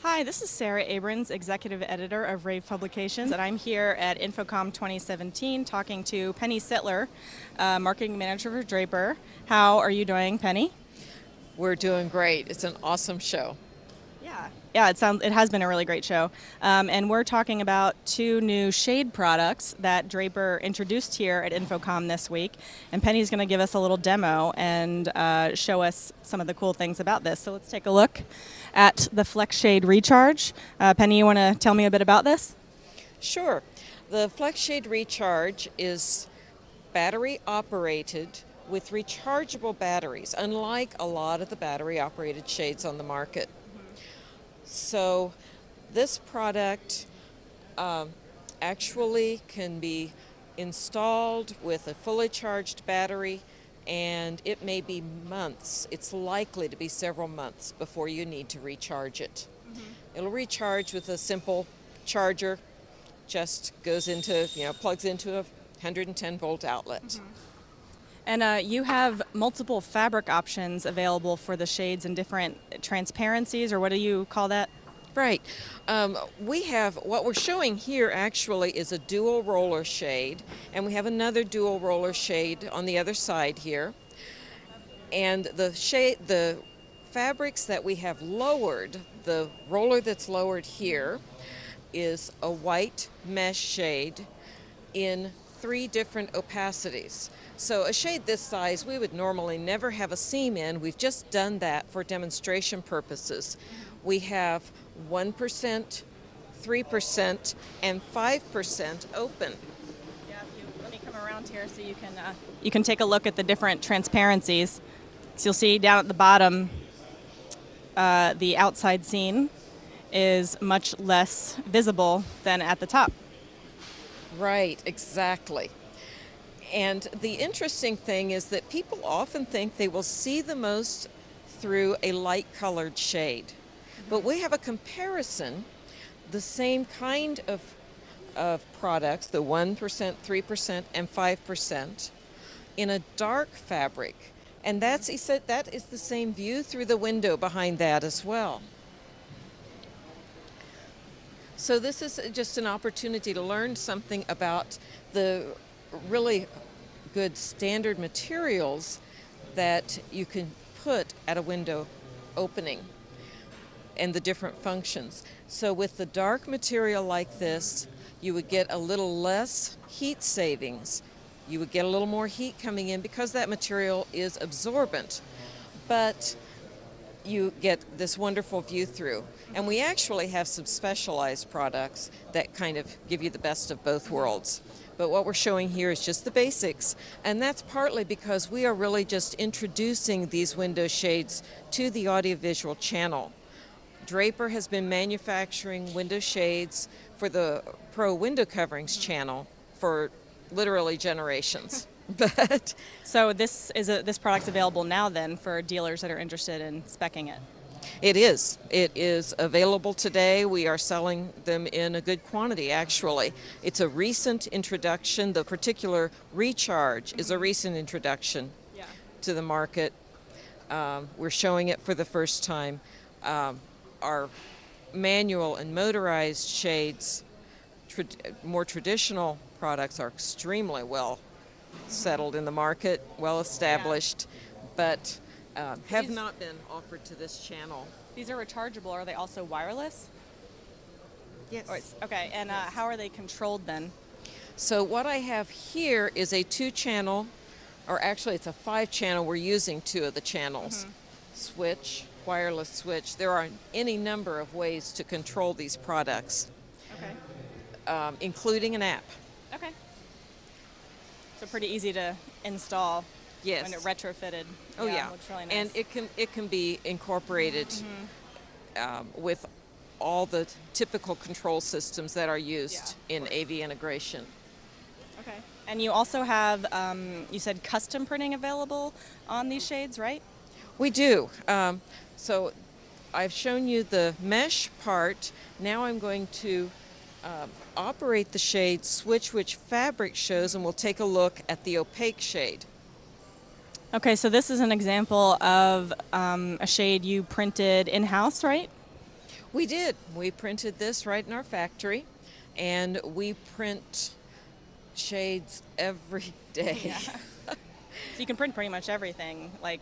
Hi, this is Sara Abrons, Executive Editor of Rave Publications, and I'm here at InfoComm 2017 talking to Penny Sitler, Marketing Manager for Draper. How are you doing, Penny? We're doing great. It's an awesome show. Yeah, it has been a really great show. And we're talking about two new shade products that Draper introduced here at InfoComm this week. And Penny's going to give us a little demo and show us some of the cool things about this. So let's take a look at the Flex Shade Recharge. Penny, you want to tell me a bit about this? Sure. The Flex Shade Recharge is battery operated with rechargeable batteries, unlike a lot of the battery operated shades on the market. So this product actually can be installed with a fully charged battery, and it may be months. It's likely to be several months before you need to recharge it. It'll recharge with a simple charger, just goes into, plugs into a 110 volt outlet. And you have multiple fabric options available for the shades in different transparencies, or what do you call that? Right. We have, what we're showing here actually is a dual roller shade, and we have another dual roller shade on the other side here. And the fabrics that we have lowered, the roller that's lowered here is a white mesh shade in 3 different opacities. So a shade this size we would normally never have a seam in. We've just done that for demonstration purposes. We have 1%, 3%, and 5% open. Yeah, let me come around here so you can take a look at the different transparencies. So you'll see down at the bottom, the outside seam is much less visible than at the top. Right, exactly. And the interesting thing is that people often think they will see the most through a light-colored shade. But we have a comparison, the same kind of products, the 1%, 3%, and 5%, in a dark fabric. And that is the same view through the window behind that as well. So this is just an opportunity to learn something about the really good standard materials that you can put at a window opening and the different functions. So with the dark material like this, you would get a little less heat savings. You would get a little more heat coming in because that material is absorbent. But you get this wonderful view through. And we actually have some specialized products that kind of give you the best of both worlds. But what we're showing here is just the basics, and that's partly because we are really just introducing these window shades to the audiovisual channel. Draper has been manufacturing window shades for the Pro Window Coverings channel for literally generations. So this product's available now then for dealers that are interested in speccing it? It is. It is available today. We are selling them in a good quantity, actually. It's a recent introduction. The particular Recharge is a recent introduction to the market. We're showing it for the first time. Our manual and motorized shades, more traditional products, are extremely well settled in the market, well established, but have not been offered to this channel. These are rechargeable. Are they also wireless? Yes. Okay, and how are they controlled then? So what I have here is a 2-channel, or actually it's a 5-channel. We're using 2 of the channels. Switch, wireless switch. There are any number of ways to control these products, including an app. Okay. So pretty easy to install. Yes. When it retrofitted. Oh yeah. Looks really nice. And it can be incorporated with all the typical control systems that are used in AV integration. Okay. And you also have, you said custom printing available on these shades, right? We do. So I've shown you the mesh part. Now I'm going to operate the shade, switch which fabric shows, and we'll take a look at the opaque shade. Okay, so this is an example of a shade you printed in-house, right? We did. We printed this right in our factory, and we print shades every day. Yeah. So you can print pretty much everything, like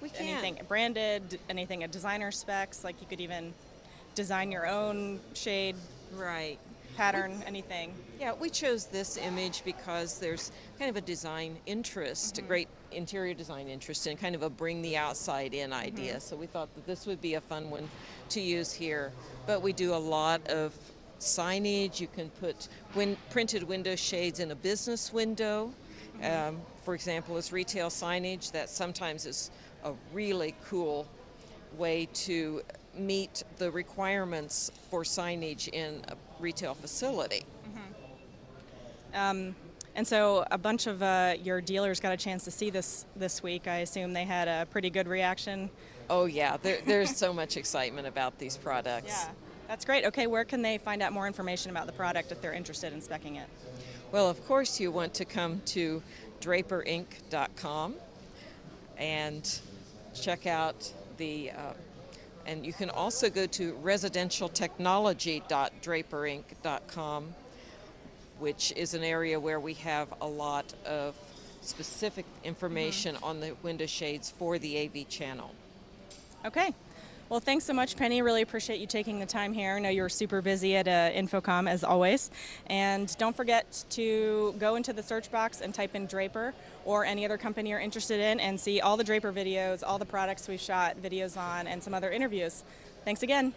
We can. anything branded, anything at designer specs, like you could even design your own shade Right. pattern, anything. Yeah, we chose this image because there's kind of a design interest, a great interior design interest, and kind of a bring the outside in idea. So we thought that this would be a fun one to use here. But we do a lot of signage. You can put printed window shades in a business window. For example, as retail signage, that sometimes is a really cool way to meet the requirements for signage in a retail facility. And so a bunch of your dealers got a chance to see this week. I assume they had a pretty good reaction. Oh yeah, there's so much excitement about these products. Yeah, that's great. Okay, where can they find out more information about the product if they're interested in speccing it? Well, of course you want to come to draperinc.com and check out and you can also go to residentialtechnology.draperinc.com, which is an area where we have a lot of specific information on the window shades for the AV channel. Okay. Well, thanks so much, Penny. Really appreciate you taking the time here. I know you're super busy at InfoComm, as always. And don't forget to go into the search box and type in Draper or any other company you're interested in and see all the Draper videos, all the products we've shot videos on, and some other interviews. Thanks again.